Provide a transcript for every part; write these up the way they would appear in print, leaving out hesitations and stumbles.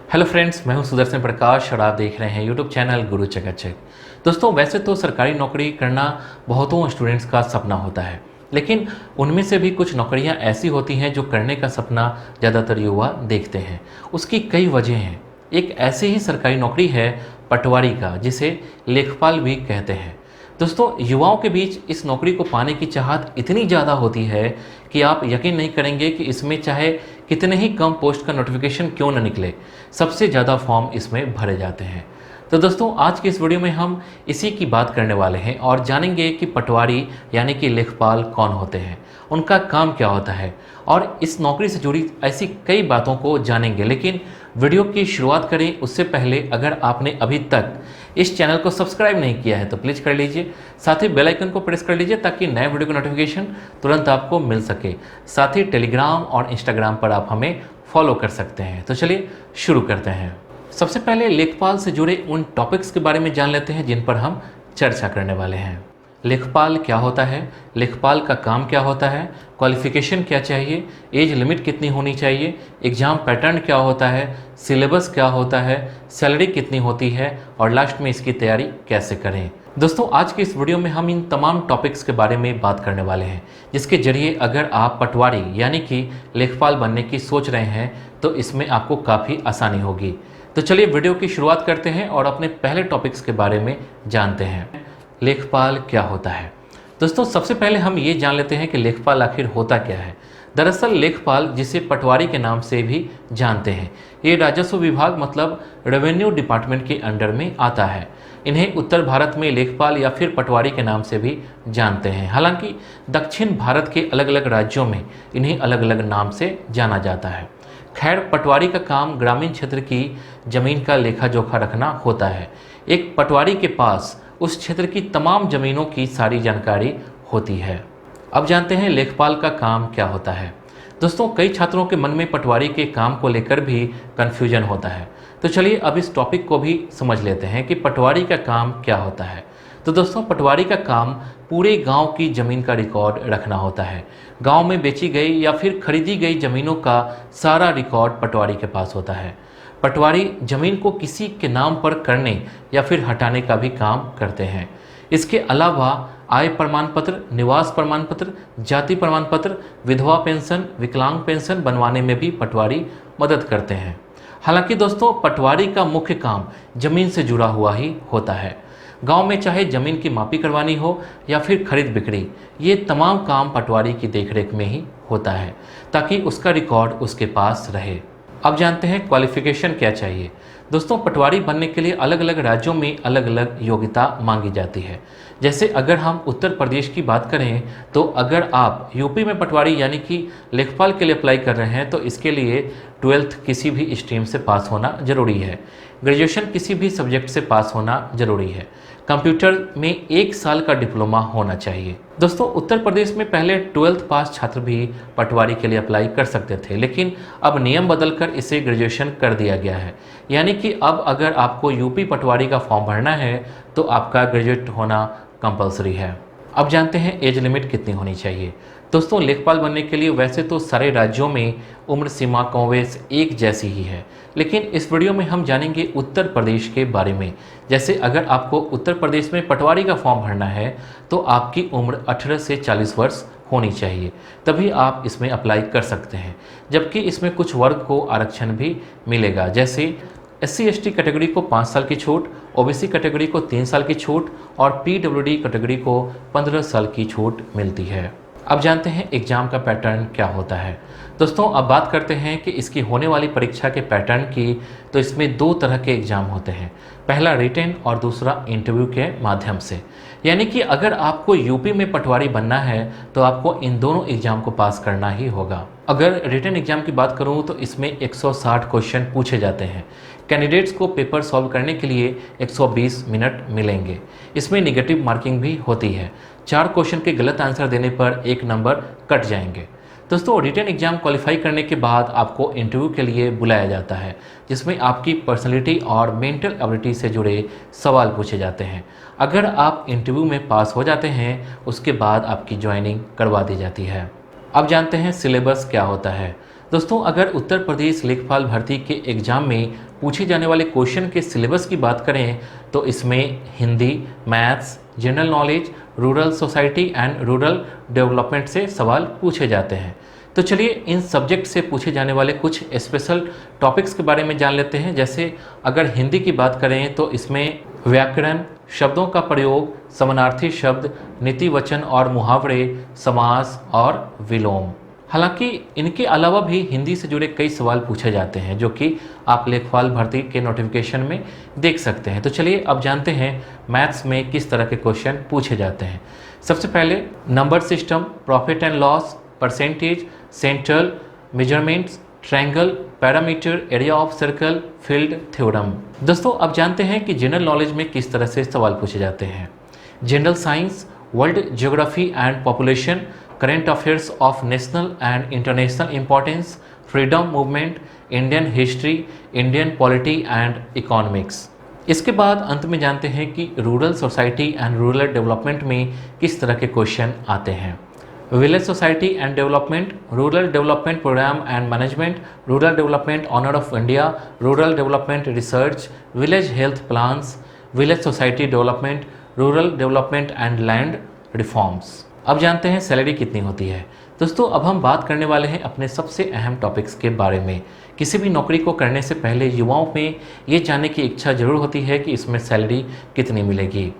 Hello friends, मैं हूं सुदर्शन प्रकाश और आप देख रहे हैं यूट्यूब चैनल गुरु चकाचक। दोस्तों, वैसे तो सरकारी नौकरी करना बहुतों स्टूडेंट्स का सपना होता है, लेकिन उनमें से भी कुछ नौकरियां ऐसी होती हैं जो करने का सपना ज़्यादातर युवा देखते हैं। उसकी कई वजह हैं। एक ऐसी ही सरकारी नौकरी है पटवारी का, जिसे लेखपाल भी कहते हैं। दोस्तों, युवाओं के बीच इस नौकरी को पाने की चाहत इतनी ज़्यादा होती है कि आप यकीन नहीं करेंगे कि इसमें चाहे कितने ही कम पोस्ट का नोटिफिकेशन क्यों न निकले, सबसे ज़्यादा फॉर्म इसमें भरे जाते हैं। तो दोस्तों, आज की इस वीडियो में हम इसी की बात करने वाले हैं और जानेंगे कि पटवारी यानी कि लेखपाल कौन होते हैं, उनका काम क्या होता है और इस नौकरी से जुड़ी ऐसी कई बातों को जानेंगे। लेकिन वीडियो की शुरुआत करें उससे पहले अगर आपने अभी तक इस चैनल को सब्सक्राइब नहीं किया है तो प्लीज़ कर लीजिए। साथ ही बेल आइकन को प्रेस कर लीजिए ताकि नए वीडियो का नोटिफिकेशन तुरंत आपको मिल सके। साथ ही टेलीग्राम और इंस्टाग्राम पर आप हमें फॉलो कर सकते हैं। तो चलिए शुरू करते हैं। सबसे पहले लेखपाल से जुड़े उन टॉपिक्स के बारे में जान लेते हैं जिन पर हम चर्चा करने वाले हैं। लेखपाल क्या होता है, लेखपाल का काम क्या होता है, क्वालिफिकेशन क्या चाहिए, एज लिमिट कितनी होनी चाहिए, एग्ज़ाम पैटर्न क्या होता है, सिलेबस क्या होता है, सैलरी कितनी होती है और लास्ट में इसकी तैयारी कैसे करें। दोस्तों, आज के इस वीडियो में हम इन तमाम टॉपिक्स के बारे में बात करने वाले हैं, जिसके जरिए अगर आप पटवारी यानी कि लेखपाल बनने की सोच रहे हैं तो इसमें आपको काफ़ी आसानी होगी। तो चलिए वीडियो की शुरुआत करते हैं और अपने पहले टॉपिक्स के बारे में जानते हैं। लेखपाल क्या होता है। दोस्तों, सबसे पहले हम ये जान लेते हैं कि लेखपाल आखिर होता क्या है। दरअसल लेखपाल, जिसे पटवारी के नाम से भी जानते हैं, ये राजस्व विभाग मतलब रेवेन्यू डिपार्टमेंट के अंडर में आता है। इन्हें उत्तर भारत में लेखपाल या फिर पटवारी के नाम से भी जानते हैं। हालांकि दक्षिण भारत के अलग अलग राज्यों में इन्हें अलग अलग नाम से जाना जाता है। खैर, पटवारी का काम ग्रामीण क्षेत्र की जमीन का लेखा जोखा रखना होता है। एक पटवारी के पास उस क्षेत्र की तमाम ज़मीनों की सारी जानकारी होती है। अब जानते हैं लेखपाल का काम क्या होता है। दोस्तों, कई छात्रों के मन में पटवारी के काम को लेकर भी कन्फ्यूजन होता है। तो चलिए अब इस टॉपिक को भी समझ लेते हैं कि पटवारी का काम क्या होता है। तो दोस्तों, पटवारी का काम पूरे गांव की ज़मीन का रिकॉर्ड रखना होता है। गांव में बेची गई या फिर खरीदी गई ज़मीनों का सारा रिकॉर्ड पटवारी के पास होता है। पटवारी जमीन को किसी के नाम पर करने या फिर हटाने का भी काम करते हैं। इसके अलावा आय प्रमाण पत्र, निवास प्रमाण पत्र, जाति प्रमाण पत्र, विधवा पेंशन, विकलांग पेंशन बनवाने में भी पटवारी मदद करते हैं। हालांकि दोस्तों, पटवारी का मुख्य काम जमीन से जुड़ा हुआ ही होता है। गांव में चाहे जमीन की मापी करवानी हो या फिर खरीद बिक्री, ये तमाम काम पटवारी की देखरेख में ही होता है ताकि उसका रिकॉर्ड उसके पास रहे। अब जानते हैं क्वालिफिकेशन क्या चाहिए। दोस्तों, पटवारी बनने के लिए अलग अलग राज्यों में अलग अलग योग्यता मांगी जाती है। जैसे अगर हम उत्तर प्रदेश की बात करें तो अगर आप यूपी में पटवारी यानी कि लेखपाल के लिए अप्लाई कर रहे हैं तो इसके लिए 12th किसी भी स्ट्रीम से पास होना ज़रूरी है। ग्रेजुएशन किसी भी सब्जेक्ट से पास होना ज़रूरी है। कंप्यूटर में 1 साल का डिप्लोमा होना चाहिए। दोस्तों, उत्तर प्रदेश में पहले 12th पास छात्र भी पटवारी के लिए अप्लाई कर सकते थे, लेकिन अब नियम बदलकर इसे ग्रेजुएशन कर दिया गया है। यानी कि अब अगर आपको यूपी पटवारी का फॉर्म भरना है तो आपका ग्रेजुएट होना कंपलसरी है। अब जानते हैं एज लिमिट कितनी होनी चाहिए। दोस्तों, लेखपाल बनने के लिए वैसे तो सारे राज्यों में उम्र सीमा कमोबेश एक जैसी ही है, लेकिन इस वीडियो में हम जानेंगे उत्तर प्रदेश के बारे में। जैसे अगर आपको उत्तर प्रदेश में पटवारी का फॉर्म भरना है तो आपकी उम्र 18 से 40 वर्ष होनी चाहिए, तभी आप इसमें अप्लाई कर सकते हैं। जबकि इसमें कुछ वर्ग को आरक्षण भी मिलेगा, जैसे SC/ST कैटेगरी को 5 साल की छूट, OBC कैटेगरी को 3 साल की छूट और PWD कैटेगरी को 15 साल की छूट मिलती है। अब जानते हैं एग्ज़ाम का पैटर्न क्या होता है। दोस्तों, अब बात करते हैं कि इसकी होने वाली परीक्षा के पैटर्न की। तो इसमें 2 तरह के एग्ज़ाम होते हैं, पहला रिटन और दूसरा इंटरव्यू के माध्यम से। यानी कि अगर आपको यूपी में पटवारी बनना है तो आपको इन दोनों एग्ज़ाम को पास करना ही होगा। अगर रिटन एग्ज़ाम की बात करूं तो इसमें 160 क्वेश्चन पूछे जाते हैं। कैंडिडेट्स को पेपर सॉल्व करने के लिए 120 मिनट मिलेंगे। इसमें नेगेटिव मार्किंग भी होती है। 4 क्वेश्चन के गलत आंसर देने पर 1 नंबर कट जाएंगे। दोस्तों, रिटन एग्ज़ाम क्वालिफाई करने के बाद आपको इंटरव्यू के लिए बुलाया जाता है, जिसमें आपकी पर्सनैलिटी और मेंटल एबिलिटी से जुड़े सवाल पूछे जाते हैं। अगर आप इंटरव्यू में पास हो जाते हैं उसके बाद आपकी ज्वाइनिंग करवा दी जाती है। अब जानते हैं सिलेबस क्या होता है। दोस्तों, अगर उत्तर प्रदेश लेखपाल भर्ती के एग्ज़ाम में पूछे जाने वाले क्वेश्चन के सिलेबस की बात करें तो इसमें Hindi, maths, general knowledge, rural society and rural development से सवाल पूछे जाते हैं। तो चलिए इन सब्जेक्ट से पूछे जाने वाले कुछ स्पेशल टॉपिक्स के बारे में जान लेते हैं। जैसे अगर हिंदी की बात करें तो इसमें व्याकरण, शब्दों का प्रयोग, समानार्थी शब्द, नीति वचन और मुहावरे, समास और विलोम। हालांकि इनके अलावा भी हिंदी से जुड़े कई सवाल पूछे जाते हैं जो कि आप लेखपाल भर्ती के नोटिफिकेशन में देख सकते हैं। तो चलिए अब जानते हैं मैथ्स में किस तरह के क्वेश्चन पूछे जाते हैं। सबसे पहले number system, profit and loss, percentage, central, measurements, triangle, parameter, area of circle, field theorem. दोस्तों, अब जानते हैं कि जनरल नॉलेज में किस तरह से सवाल पूछे जाते हैं। General science, world geography and population, current affairs of national and international importance, freedom movement, Indian history, Indian polity and economics. इसके बाद अंत में जानते हैं कि rural society and rural development में किस तरह के क्वेश्चन आते हैं। Village society and development, rural development program and management, rural development honour of India, rural development research, village health plans, village society development, rural development and land reforms. अब जानते हैं salary कितनी होती है। दोस्तों, अब हम बात करने वाले हैं अपने सबसे अहम टॉपिक्स के बारे में। किसी भी नौकरी को करने से पहले युवाओं में ये जानने की इच्छा जरूर होती है कि इसमें सैलरी कितनी मिलेगी।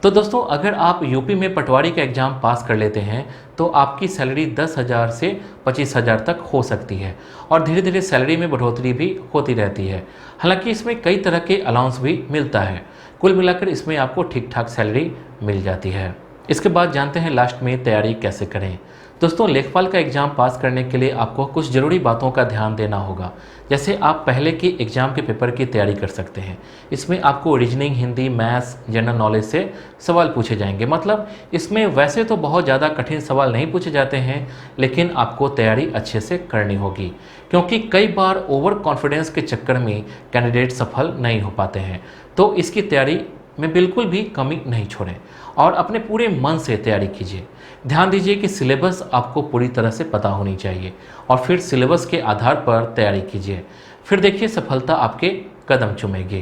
तो दोस्तों, अगर आप यूपी में पटवारी का एग्ज़ाम पास कर लेते हैं तो आपकी सैलरी 10,000 से 25,000 तक हो सकती है और धीरे धीरे सैलरी में बढ़ोतरी भी होती रहती है। हालांकि इसमें कई तरह के अलाउंस भी मिलता है। कुल मिलाकर इसमें आपको ठीक ठाक सैलरी मिल जाती है। इसके बाद जानते हैं लास्ट में तैयारी कैसे करें। दोस्तों, लेखपाल का एग्ज़ाम पास करने के लिए आपको कुछ ज़रूरी बातों का ध्यान देना होगा। जैसे आप पहले के एग्ज़ाम के पेपर की तैयारी कर सकते हैं। इसमें आपको reasoning, Hindi, maths, general knowledge से सवाल पूछे जाएंगे। मतलब इसमें वैसे तो बहुत ज़्यादा कठिन सवाल नहीं पूछे जाते हैं, लेकिन आपको तैयारी अच्छे से करनी होगी, क्योंकि कई बार ओवर कॉन्फिडेंस के चक्कर में कैंडिडेट सफल नहीं हो पाते हैं। तो इसकी तैयारी में बिल्कुल भी कमी नहीं छोड़ें और अपने पूरे मन से तैयारी कीजिए। ध्यान दीजिए कि सिलेबस आपको पूरी तरह से पता होनी चाहिए और फिर सिलेबस के आधार पर तैयारी कीजिए। फिर देखिए सफलता आपके कदम चूमेगी।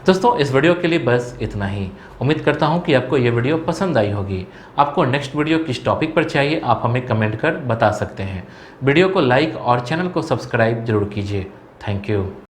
दोस्तों, इस वीडियो के लिए बस इतना ही। उम्मीद करता हूं कि आपको ये वीडियो पसंद आई होगी। आपको नेक्स्ट वीडियो किस टॉपिक पर चाहिए आप हमें कमेंट कर बता सकते हैं। वीडियो को लाइक और चैनल को सब्सक्राइब जरूर कीजिए। Thank you.